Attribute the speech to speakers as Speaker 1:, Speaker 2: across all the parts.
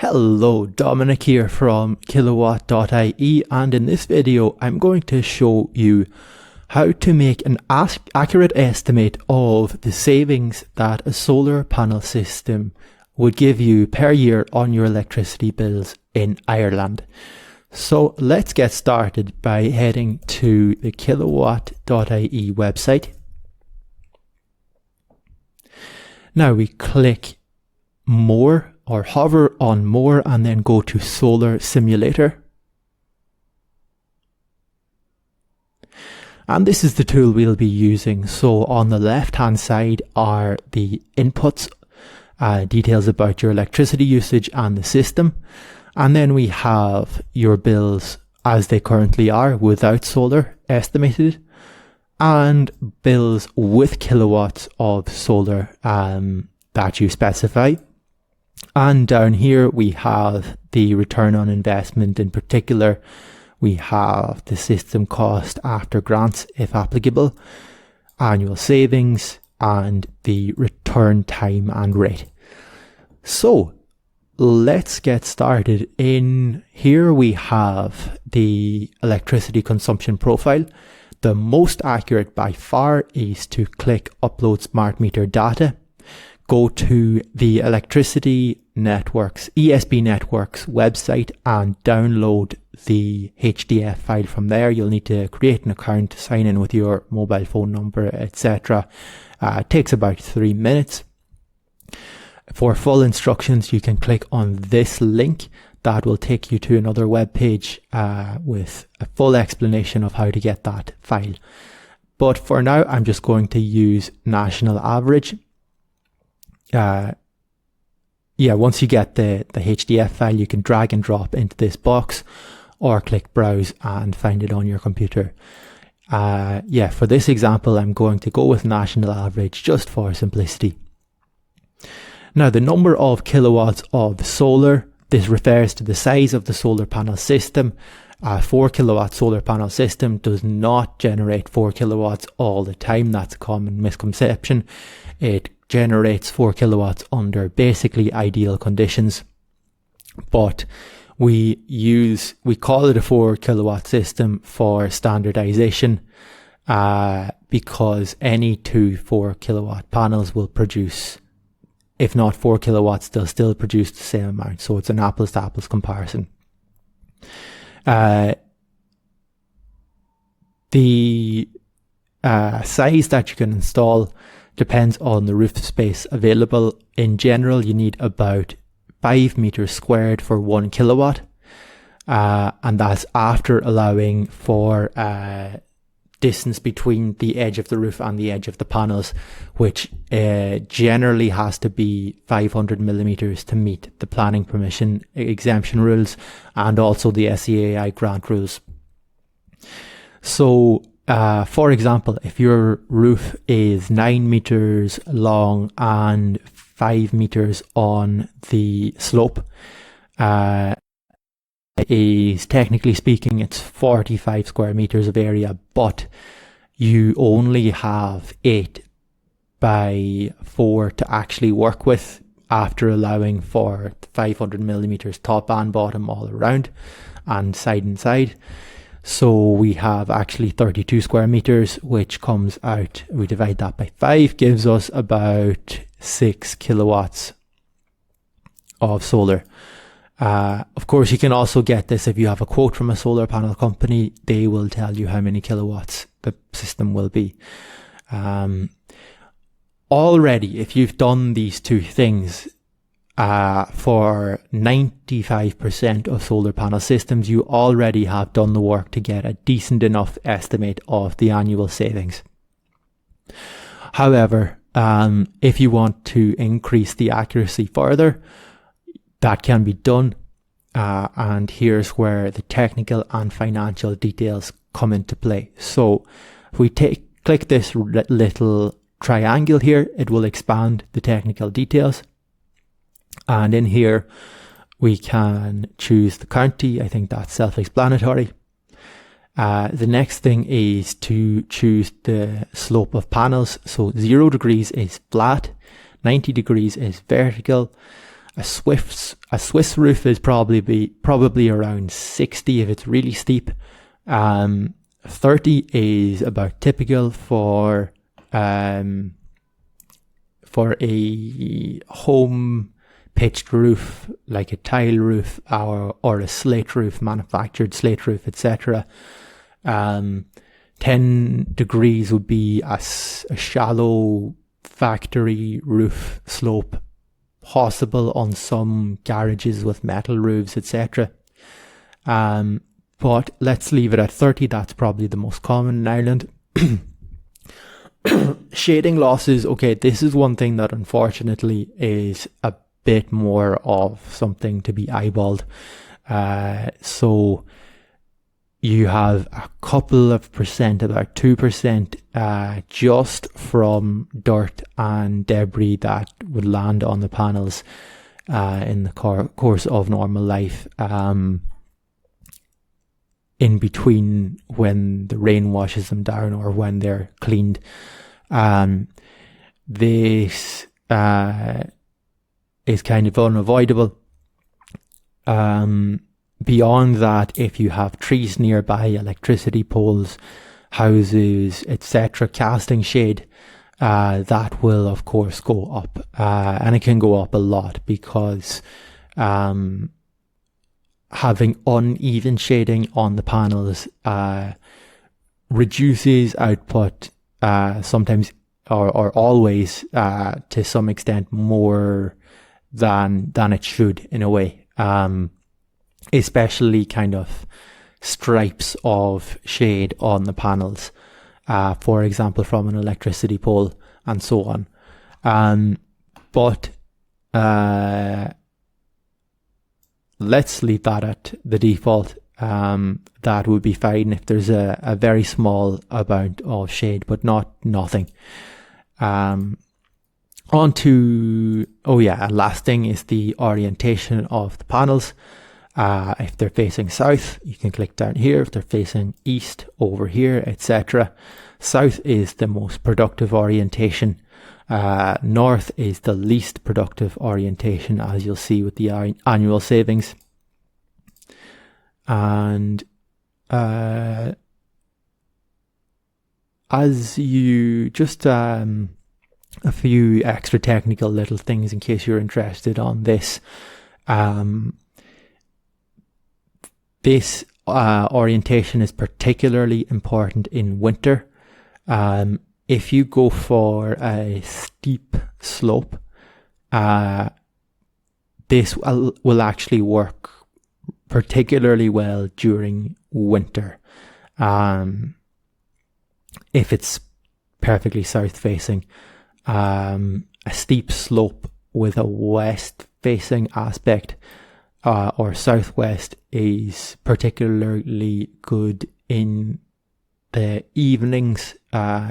Speaker 1: Hello, Dominic here from Kilowatt.ie, and in this video I'm going to show you how to make an accurate estimate of the savings that a solar panel system would give you per year on your electricity bills in Ireland. So let's get started by heading to the Kilowatt.ie website. Now we click More or hover on More and then go to Solar Simulator. And this is the tool we'll be using. So on the left hand side are the inputs, details about your electricity usage and the system. And then we have your bills as they currently are without solar estimated, and bills with kilowatts of solar that you specify. And down here we have the return on investment. In particular, we have the system cost after grants, if applicable, annual savings, and the return time and rate. So let's get started. In here we have the electricity consumption profile. The most accurate by far is to click Upload Smart Meter Data. Go to the Electricity Networks, ESB Networks website and download the HDF file from there. You'll need to create an account, sign in with your mobile phone number, etc. It takes about 3 minutes. For full instructions, you can click on this link. That will take you to another web page with a full explanation of how to get that file. But for now, I'm just going to use national average. Once you get the HDF file, you can drag and drop into this box or click browse and find it on your computer. For this example, I'm going to go with national average just for simplicity. Now, the number of kilowatts of solar, this refers to the size of the solar panel system. A 4 kilowatt solar panel system does not generate 4 kilowatts all the time. That's a common misconception. It generates 4 kilowatts under basically ideal conditions, but we call it a 4 kilowatt system for standardization, because any 2 4 kilowatt panels will produce, if not 4 kilowatts, they'll still produce the same amount. So it's an apples to apples comparison. The size that you can install depends on the roof space available. In general, you need about 5 meters squared for 1 kilowatt, and that's after allowing for distance between the edge of the roof and the edge of the panels, which generally has to be 500 millimeters to meet the planning permission exemption rules and also the SEAI grant rules. So for example, if your roof is 9 meters long and 5 meters on the slope, is technically speaking, it's 45 square meters of area, but you only have 8 by 4 to actually work with after allowing for 500 millimeters top and bottom all around and side. So we have actually 32 square meters, which comes out, we divide that by 5, gives us about 6 kilowatts of solar. Of course, you can also get this if you have a quote from a solar panel company. They will tell you how many kilowatts the system will be. Already, if you've done these two things, for 95% of solar panel systems, you already have done the work to get a decent enough estimate of the annual savings. However, if you want to increase the accuracy further, that can be done. And here's where the technical and financial details come into play. So if we click this little triangle here, it will expand the technical details. And in here, we can choose the county. I think that's self-explanatory. The next thing is to choose the slope of panels. So 0 degrees is flat, 90 degrees is vertical, Swiss roof is probably around 60 if it's really steep. 30 is about typical for a home pitched roof, like a tile roof or a slate roof, manufactured slate roof, etc. 10 degrees would be a shallow factory roof slope, possible on some garages with metal roofs, etc. But let's leave it at 30. That's probably the most common in Ireland. Shading losses. Okay, this is one thing that unfortunately is a bit more of something to be eyeballed. So you have a couple of percent, about 2%, just from dirt and debris that would land on the panels in the course of normal life, in between when the rain washes them down or when they're cleaned. This is kind of unavoidable. Beyond that, if you have trees nearby, electricity poles, houses, etc., casting shade, that will of course go up, and it can go up a lot because having uneven shading on the panels reduces output, sometimes or always, to some extent more than it should, in a way. Especially kind of stripes of shade on the panels, for example, from an electricity pole and so on. But let's leave that at the default. That would be fine if there's a very small amount of shade, but nothing. On to, last thing is the orientation of the panels. If they're facing south, you can click down here. If they're facing east, over here, etc. South is the most productive orientation. North is the least productive orientation, as you'll see with the annual savings. And as you just a few extra technical little things in case you're interested on this. This orientation is particularly important in winter. If you go for a steep slope, this will actually work particularly well during winter. If it's perfectly south facing, a steep slope with a west facing aspect or southwest is particularly good in the evenings,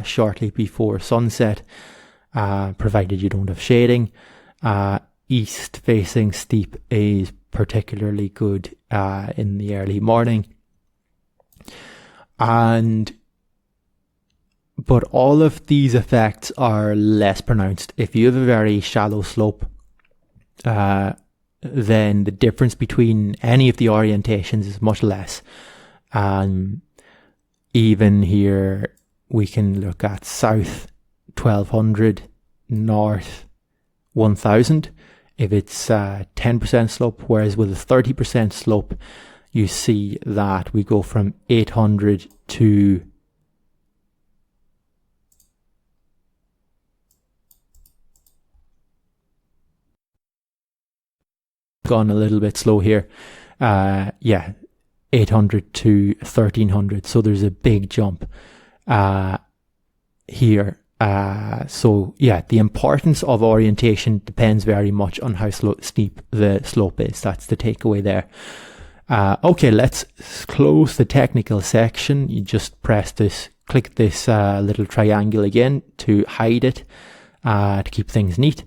Speaker 1: shortly before sunset, provided you don't have shading. East facing steep is particularly good in the early morning. But all of these effects are less pronounced. If you have a very shallow slope, then the difference between any of the orientations is much less. Even here, we can look at south 1200, north 1000, if it's 10% slope, whereas with a 30% slope, you see that we go from 800 to gone a little bit slow here. 800 to 1300. So there's a big jump here. The importance of orientation depends very much on how steep the slope is. That's the takeaway there. Okay, let's close the technical section. You just click this little triangle again to hide it, to keep things neat.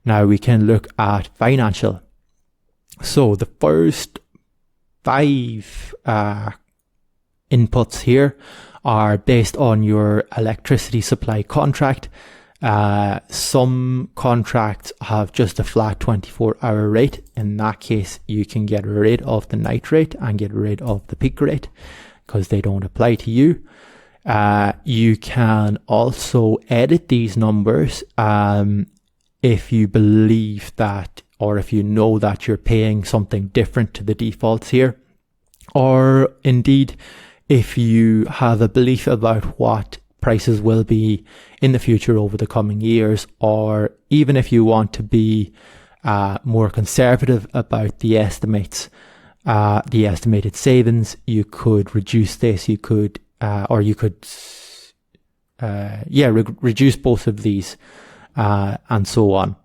Speaker 1: Now we can look at financial. So the first 5 inputs here are based on your electricity supply contract. Some contracts have just a flat 24-hour rate. In that case, you can get rid of the night rate and get rid of the peak rate because they don't apply to you. You can also edit these numbers if you believe that, or if you know that you're paying something different to the defaults here, or indeed if you have a belief about what prices will be in the future over the coming years, or even if you want to be more conservative about the estimates, the estimated savings, you could reduce this. You could, reduce both of these, and so on.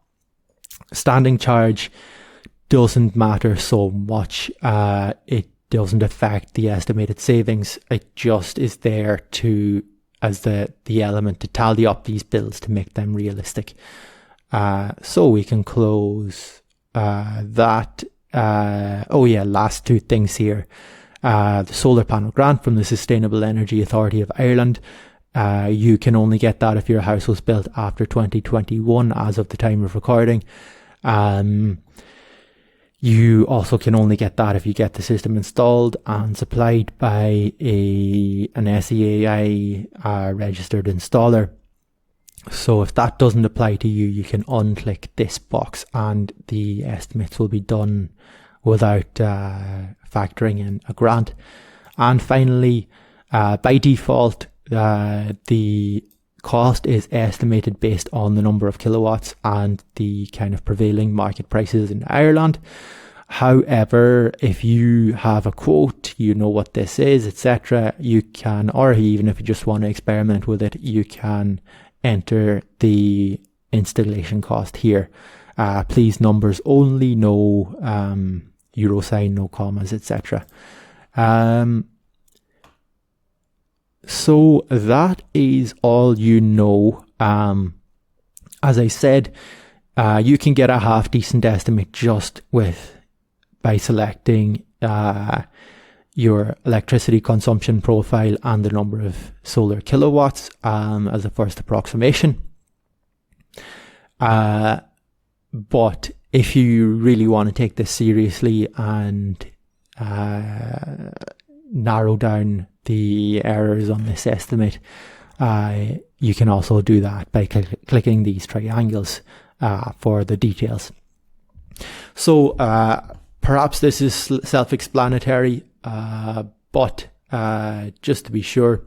Speaker 1: Standing charge doesn't matter so much. It doesn't affect the estimated savings. It just is there to, as the element to tally up these bills to make them realistic. So we can close that. Last two things here. The solar panel grant from the Sustainable Energy Authority of Ireland. You can only get that if your house was built after 2021 as of the time of recording. You also can only get that if you get the system installed and supplied by an SEAI registered installer. So if that doesn't apply to you, you can unclick this box and the estimates will be done without factoring in a grant. And finally, by default, the cost is estimated based on the number of kilowatts and the kind of prevailing market prices in Ireland. However, if you have a quote, you know what this is, etc., you can, or even if you just want to experiment with it, you can enter the installation cost here. Please numbers only, no euro sign, no commas, etc. So that is all you know. As I said, you can get a half decent estimate just by selecting your electricity consumption profile and the number of solar kilowatts as a first approximation. But if you really want to take this seriously and narrow down the errors on this estimate, you can also do that by clicking these triangles for the details. So perhaps this is self-explanatory, but just to be sure,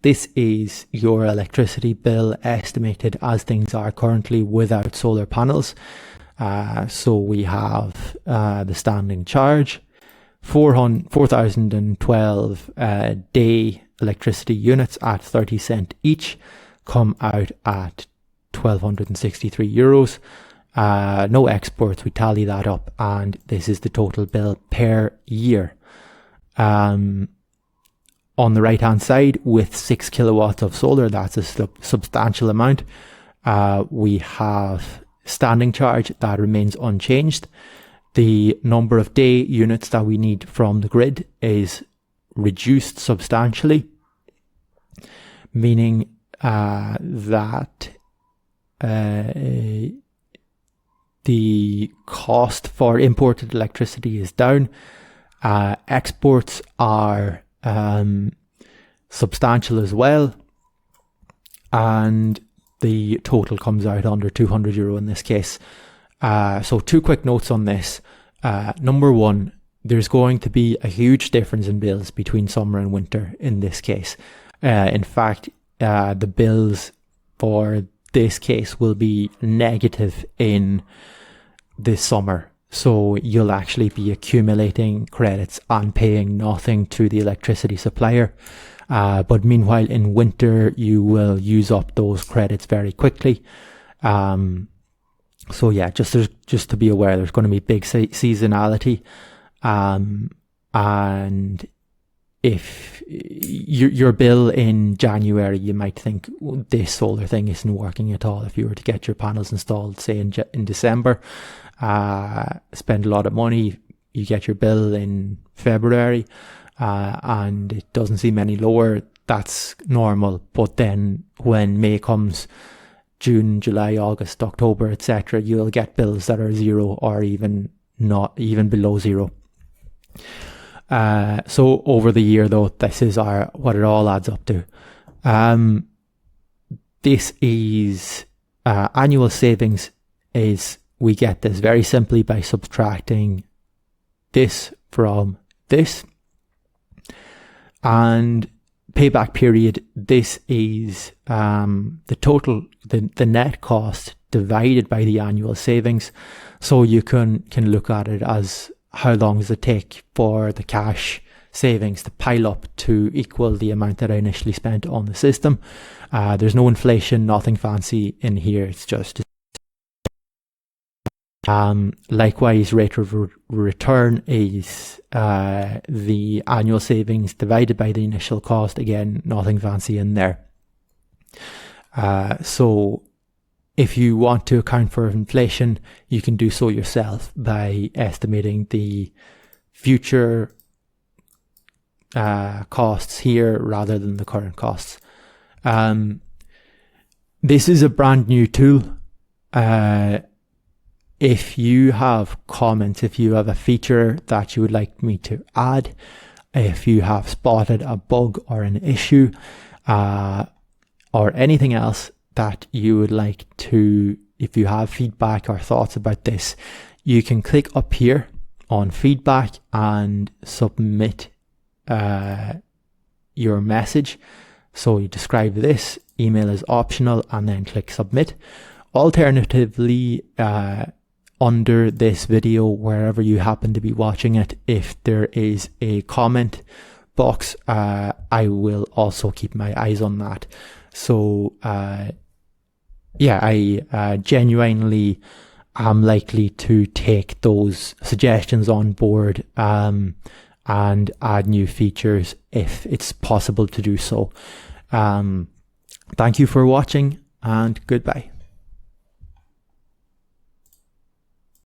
Speaker 1: this is your electricity bill estimated as things are currently without solar panels. So we have the standing charge, 4,012 day electricity units at 30 cent each come out at 1,263 euros. No exports, we tally that up, and this is the total bill per year. On the right hand side, with 6 kilowatts of solar, that's a substantial amount. We have standing charge that remains unchanged. The number of day units that we need from the grid is reduced substantially, meaning that the cost for imported electricity is down. Exports are substantial as well, and the total comes out under 200 euro in this case. So two quick notes on this. Number one, there's going to be a huge difference in bills between summer and winter in this case. In fact, the bills for this case will be negative in this summer. So you'll actually be accumulating credits and paying nothing to the electricity supplier. But meanwhile, in winter, you will use up those credits very quickly. So yeah, just to be aware, there's going to be big seasonality. And if your bill in January, you might think this solar thing isn't working at all. If you were to get your panels installed, say in December, spend a lot of money, you get your bill in February, and it doesn't seem any lower, that's normal. But then when May comes, June, July, August, October, etc., you'll get bills that are 0 or even below 0. So over the year, though, this is what it all adds up to. This is annual savings. We get this very simply by subtracting this from this. And payback period, this is the total, the net cost divided by the annual savings. So you can look at it as how long does it take for the cash savings to pile up to equal the amount that I initially spent on the system. There's no inflation, nothing fancy in here. It's just likewise, rate of return is the annual savings divided by the initial cost. Again, nothing fancy in there. So if you want to account for inflation, you can do so yourself by estimating the future costs here rather than the current costs. This is a brand new tool. If you have comments, if you have a feature that you would like me to add, if you have spotted a bug or an issue, or anything else that you would like to, if you have feedback or thoughts about this, you can click up here on feedback and submit your message. So you describe this, email is optional, and then click submit. Alternatively, under this video, wherever you happen to be watching it, if there is a comment box, I will also keep my eyes on that. So yeah, I genuinely am likely to take those suggestions on board and add new features if it's possible to do so. Thank you for watching, and goodbye.